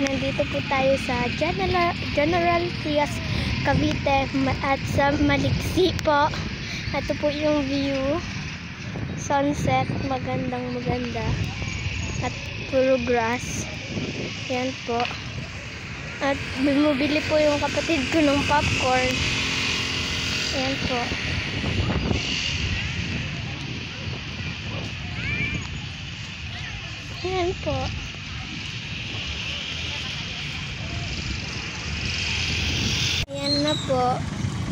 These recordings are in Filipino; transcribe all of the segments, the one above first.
nandito po tayo sa General Trias, Cavite at sa Maliksi po. Ito po yung view, sunset, maganda at puro grass. Yan po. At bumibili po yung kapatid ko ng popcorn. Yan po. Yan po. Ayan na po.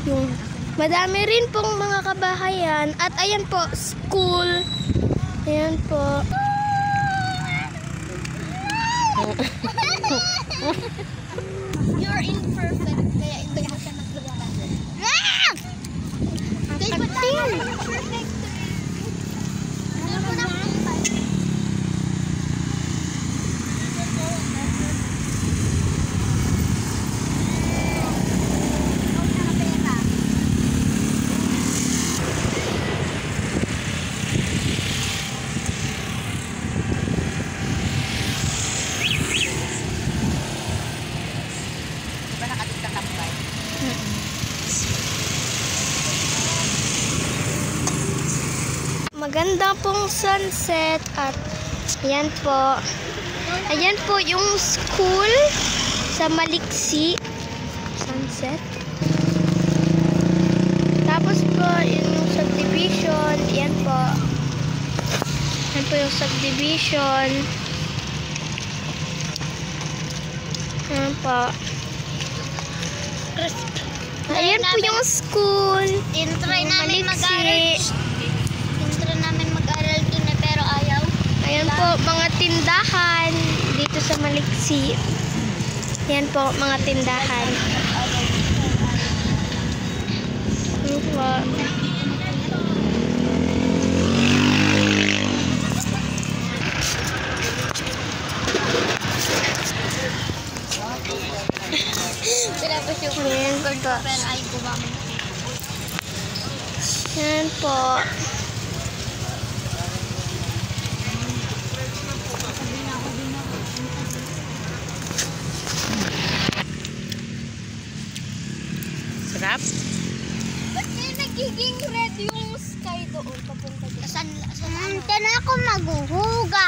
Yung madami rin pong mga kabahayan. At ayan po, school. Ayan po. You're imperfect. Kaya hindi mo siya magagawa. Perfect. Maganda pong sunset at ayan po. Ayan po yung school sa Maliksi. Sunset. Tapos po yung subdivision. Ayan po. Ayan po yung subdivision. Ayan po. Ayan po yung school. Try namin Maliksi. mag-aral dun eh, pero ayaw. Ayan po, mga tindahan dito sa Maliksi. Ayan po, mga tindahan. Ayan po. Pinapos yung Ayan po. pero ay gumamit. Ayan po. Sarap? Ba't kaya nagiging red yung sky doon? Papunta doon? Saan ako maghuhugas?